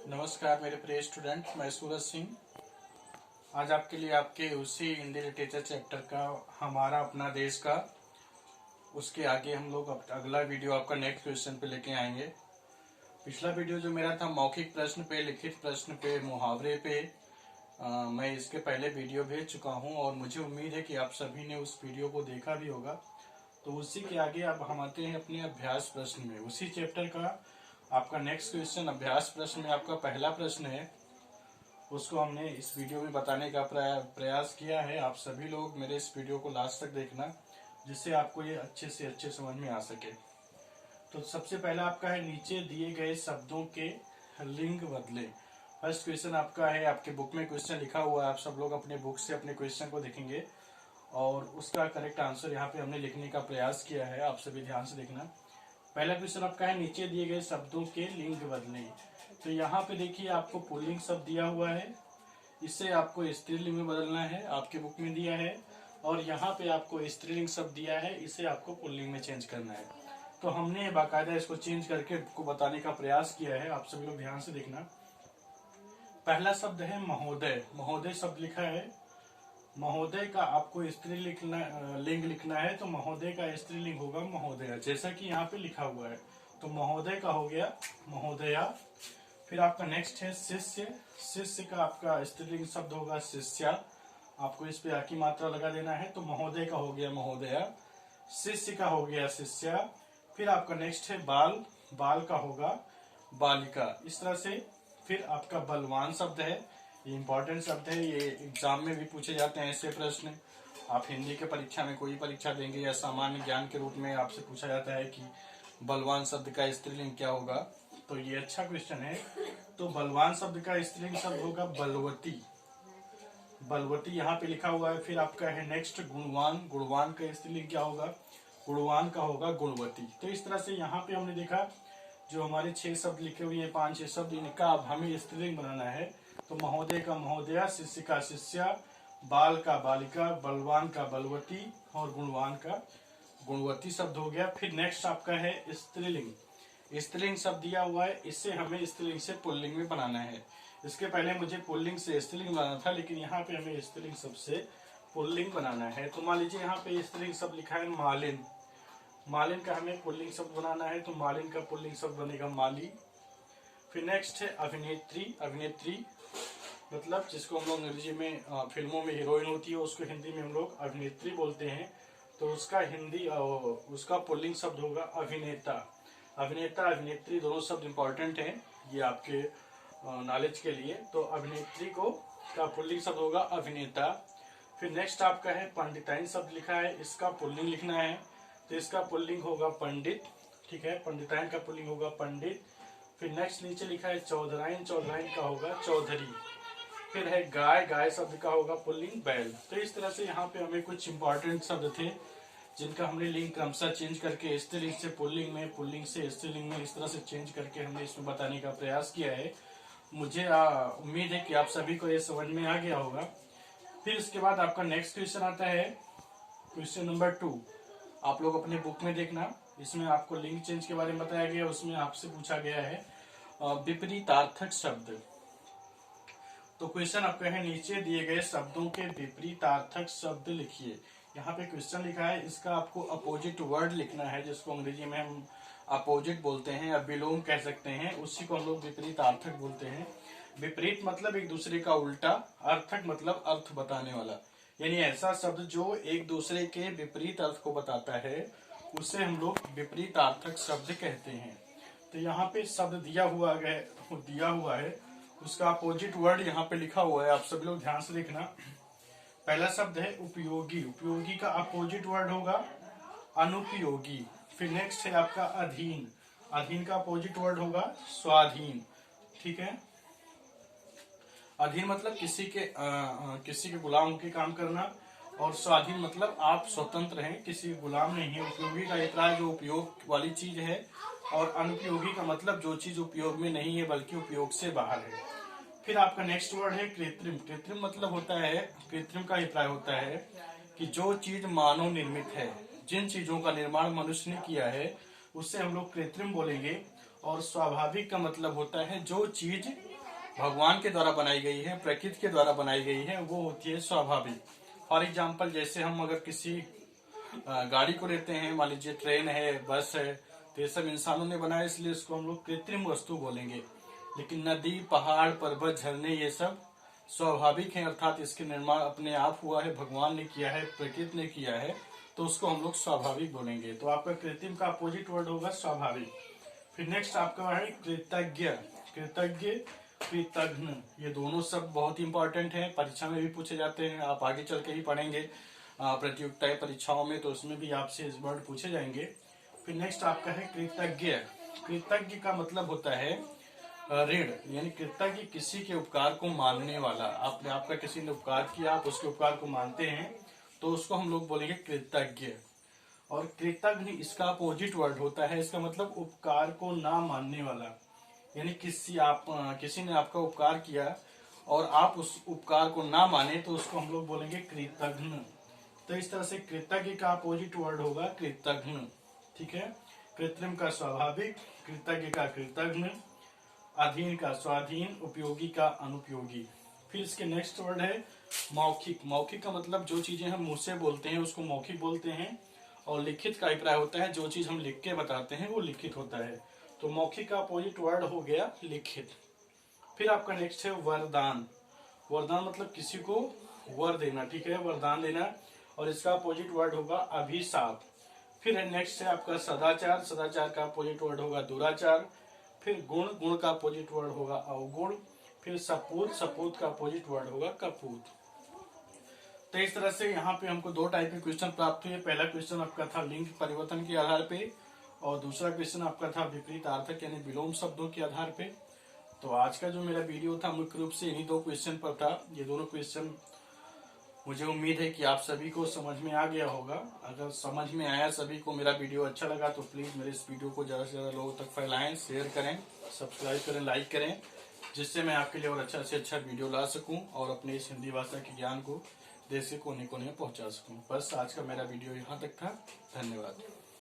नमस्कार मेरे प्रिय स्टूडेंट, मैं सूरज सिंह। आज आपके लिए आपके उसी हिंदी लिटरेचर चैप्टर का हमारा अपना देश का उसके आगे हम लोग अगला वीडियो आपका नेक्स्ट क्वेश्चन पे लेके आएंगे। पिछला वीडियो जो मेरा था मौखिक प्रश्न पे, लिखित प्रश्न पे, मुहावरे पे, मैं इसके पहले वीडियो भेज चुका हूं और मुझे उम्मीद है कि आप सभी ने उस वीडियो को देखा भी होगा। तो उसी के आगे अब हम आते हैं अपने अभ्यास प्रश्न में। उसी चैप्टर का आपका नेक्स्ट क्वेश्चन अभ्यास प्रश्न में आपका पहला प्रश्न है, उसको हमने इस वीडियो में बताने का प्रयास किया है। आप सभी लोग मेरे इस वीडियो को लास्ट तक देखना, जिससे आपको ये अच्छे से अच्छे समझ में आ सके। तो सबसे पहला आपका है, नीचे दिए गए शब्दों के लिंग बदले। फर्स्ट क्वेश्चन आपका है, आपके बुक में क्वेश्चन लिखा हुआ है, आप सब लोग अपने बुक से अपने क्वेश्चन को देखेंगे और उसका करेक्ट आंसर यहाँ पे हमने लिखने का प्रयास किया है। आप सभी ध्यान से देखना। पहला क्वेश्चन आपका है, नीचे दिए गए शब्दों के लिंग बदलें। तो यहाँ पे देखिए आपको पुल्लिंग शब्द दिया हुआ है, इसे आपको स्त्रीलिंग में बदलना है, आपके बुक में दिया है। और यहाँ पे आपको स्त्रीलिंग शब्द दिया है, इसे आपको पुल्लिंग में चेंज करना है। तो हमने बाकायदा इसको चेंज करके आपको बताने का प्रयास किया है, आप सभी लोग ध्यान से देखना। पहला शब्द है महोदय। महोदय शब्द लिखा है, महोदय का आपको लिंग लिखना है, तो महोदय का स्त्रीलिंग होगा महोदया, जैसा कि यहाँ पे लिखा हुआ है। तो महोदय का हो गया महोदया। फिर आपका नेक्स्ट है शिष्य। शिष्य का आपका स्त्रीलिंग शब्द होगा शिष्या, आपको इस पे आ की मात्रा लगा देना है। तो महोदय का हो गया महोदया, शिष्य का हो गया शिष्या। फिर आपका नेक्स्ट है बाल। बाल का होगा बालिका, इस तरह से। फिर आपका बलवान शब्द है, ये इंपॉर्टेंट शब्द है, ये एग्जाम में भी पूछे जाते हैं ऐसे प्रश्न। आप हिंदी के परीक्षा में कोई परीक्षा देंगे या सामान्य ज्ञान के रूप में आपसे पूछा जाता है कि बलवान शब्द का स्त्रीलिंग क्या होगा, तो ये अच्छा क्वेश्चन है। तो बलवान शब्द का स्त्रीलिंग शब्द होगा बलवती। बलवती यहाँ पे लिखा हुआ है। फिर आपका है नेक्स्ट गुणवान। गुणवान का स्त्रीलिंग क्या होगा? गुणवान का होगा गुणवती। तो इस तरह से यहाँ पे हमने देखा जो हमारे 6 शब्द लिखे हुए हैं, 5-6 शब्द, इनका अब हमें स्त्रीलिंग बनाना है। तो महोदय का महोदया, शिष्य का शिष्या, बाल का बालिका, बलवान का बलवती और गुणवान का गुणवती शब्द हो गया। फिर नेक्स्ट आपका है स्त्रीलिंग। स्त्रीलिंग शब्द दिया हुआ है, इससे हमें स्त्रीलिंग से पुल्लिंग में बनाना है। इसके पहले मुझे पुल्लिंग से स्त्रीलिंग बनाना था, लेकिन यहाँ पे हमें स्त्रीलिंग शब्द से पुल्लिंग बनाना है। तो मान लीजिए यहाँ पे स्त्रीलिंग शब्द लिखा है मालिन। मालिन का हमें पुल्लिंग शब्द बनाना है, तो मालिन का पुल्लिंग शब्द बनेगा माली। फिर नेक्स्ट है अभिनेत्री। अभिनेत्री मतलब जिसको हम लोग अंग्रेजी में फिल्मों में हीरोइन होती है, उसको हिंदी में हम लोग अभिनेत्री बोलते हैं। तो उसका हिंदी उसका पुल्लिंग शब्द होगा अभिनेता। अभिनेता अभिनेत्री दोनों शब्द इंपॉर्टेंट हैं, ये आपके नॉलेज के लिए। तो अभिनेत्री को का पुल्लिंग शब्द होगा अभिनेता। फिर नेक्स्ट आपका है पंडिताइन शब्द लिखा है, इसका पुल्लिंग लिखना है, तो इसका पुल्लिंग होगा पंडित। ठीक है, पंडिताइन का पुल्लिंग होगा पंडित। फिर नेक्स्ट नीचे लिखा है चौधराइन। चौधराइन का होगा चौधरी। फिर है गाय। गाय शब्द का होगा पुल्लिंग बैल। तो इस तरह से यहाँ पे हमें कुछ इंपॉर्टेंट शब्द थे जिनका हमने लिंग क्रमशः चेंज करके स्त्रीलिंग से पुल्लिंग में, पुल्लिंग से स्त्रीलिंग में, इस तरह से चेंज करके हमने इसमें बताने का प्रयास किया है। मुझे उम्मीद है कि आप सभी को ये समझ में आ गया होगा। फिर इसके बाद आपका नेक्स्ट क्वेश्चन आता है क्वेश्चन नंबर 2। आप लोग अपने बुक में देखना, इसमें आपको लिंग चेंज के बारे में बताया गया। उसमें आपसे पूछा गया है विपरीतार्थक शब्द। तो क्वेश्चन आपका है, नीचे दिए गए शब्दों के विपरीतार्थक शब्द लिखिए। यहाँ पे क्वेश्चन लिखा है, इसका आपको अपोजिट वर्ड लिखना है, जिसको अंग्रेजी में हम अपोजिट बोलते हैं या विलोम कह सकते हैं, उसी को हम लोग विपरीतार्थक बोलते हैं। विपरीत मतलब एक दूसरे का उल्टा, अर्थक मतलब अर्थ बताने वाला, यानी ऐसा शब्द जो एक दूसरे के विपरीत अर्थ को बताता है, उसे हम लोग विपरीतार्थक शब्द कहते हैं। तो यहाँ पे शब्द दिया हुआ है, उसका अपोजिट वर्ड यहाँ पे लिखा हुआ है, आप सभी लोग ध्यान से देखना। पहला शब्द है उपयोगी। उपयोगी का अपोजिट वर्ड होगा अनुपयोगी। फिर नेक्स्ट है आपका अधीन। अधीन का अपोजिट वर्ड होगा स्वाधीन। ठीक है, अधीन मतलब किसी के गुलाम होकर काम करना, और स्वाधीन मतलब आप स्वतंत्र हैं, किसी गुलाम नहीं है। उपयोगी का एक जो उपयोग वाली चीज है, और अनुपयोगी का मतलब जो चीज उपयोग में नहीं है बल्कि उपयोग से बाहर है। फिर आपका नेक्स्ट वर्ड है कृत्रिम। कृत्रिम मतलब होता है, कृत्रिम का अभिप्राय होता है कि जो चीज मानव निर्मित है, जिन चीजों का निर्माण मनुष्य ने किया है, उससे हम लोग कृत्रिम बोलेंगे। और स्वाभाविक का मतलब होता है जो चीज भगवान के द्वारा बनाई गई है, प्रकृति के द्वारा बनाई गई है, वो होती है स्वाभाविक। फॉर एग्जाम्पल, जैसे हम अगर किसी गाड़ी को लेते हैं, मान लीजिए ट्रेन है, बस है, तो ये सब इंसानों ने बनाया, इसलिए इसको हम लोग कृत्रिम वस्तु बोलेंगे। लेकिन नदी, पहाड़, पर्वत, झरने, ये सब स्वाभाविक हैं, अर्थात इसके निर्माण अपने आप हुआ है, भगवान ने किया है, प्रकृति ने किया है, तो उसको हम लोग स्वाभाविक बोलेंगे। तो आपका कृत्रिम का अपोजिट वर्ड होगा स्वाभाविक। फिर नेक्स्ट आपका है कृतज्ञ। कृतज्ञ, कृतघ्न, ये दोनों सब बहुत इंपॉर्टेंट है, परीक्षा में भी पूछे जाते हैं। आप आगे चल के ही पढ़ेंगे प्रतियोगिता परीक्षाओं में, तो उसमें भी आपसे इस वर्ड पूछे जाएंगे। फिर नेक्स्ट आपका है कृतज्ञ। कृतज्ञ का मतलब होता है ऋण, यानी कृतज्ञ किसी के उपकार को मानने वाला। आपका किसी ने उपकार किया, आप उसके उपकार को मानते हैं, तो उसको हम लोग बोलेंगे कृतज्ञ। और कृतघ्न इसका अपोजिट वर्ड होता है, इसका मतलब उपकार को ना मानने वाला। यानी किसी ने आपका उपकार किया और आप उस उपकार को ना माने, तो उसको हम लोग बोलेंगे कृतघ्न। तो इस तरह से कृतज्ञ का अपोजिट वर्ड होगा कृतघ्न। ठीक है, कृत्रिम का स्वाभाविक, कृतज्ञ का कृतघ्न, अधीन का स्वाधीन, उपयोगी का अनुपयोगी। फिर इसके नेक्स्ट वर्ड है मौखिक। मौखिक का मतलब जो चीजें हम मुंह से बोलते हैं उसको मौखिक बोलते हैं, और लिखित का अभिप्राय होता है जो चीज हम लिख के बताते हैं वो लिखित होता है। तो मौखिक का अपोजिट वर्ड हो गया लिखित। फिर आपका नेक्स्ट है वरदान। वरदान मतलब किसी को वर देना, ठीक है, वरदान देना, और इसका अपोजिट वर्ड होगा अभिशाप। फिर नेक्स्ट है आपका सदाचार। सदाचार का अपोजिट वर्ड होगा दुराचार। फिर गुण। गुण का अपोजिट वर्ड होगा अवगुण। फिर सपूत। सपूत का अपोजिट वर्ड होगा कपूत। तो इस तरह से यहाँ पे हमको दो टाइप के क्वेश्चन प्राप्त हुए। पहला क्वेश्चन आपका था लिंग परिवर्तन के आधार पे, और दूसरा क्वेश्चन आपका था विपरीत अर्थक यानी विलोम शब्दों के आधार पे। तो आज का जो मेरा वीडियो था मुख्य रूप से इन्हीं दो क्वेश्चन पर था। ये दोनों क्वेश्चन मुझे उम्मीद है कि आप सभी को समझ में आ गया होगा। अगर समझ में आया, सभी को मेरा वीडियो अच्छा लगा, तो प्लीज मेरे इस वीडियो को ज्यादा से ज्यादा लोगों तक फैलाएं, शेयर करें, सब्सक्राइब करें, लाइक करें, जिससे मैं आपके लिए और अच्छा से अच्छा वीडियो ला सकूं और अपने इस हिंदी भाषा के ज्ञान को देश के कोने कोने में पहुंचा सकूं। बस आज का मेरा वीडियो यहाँ तक था। धन्यवाद।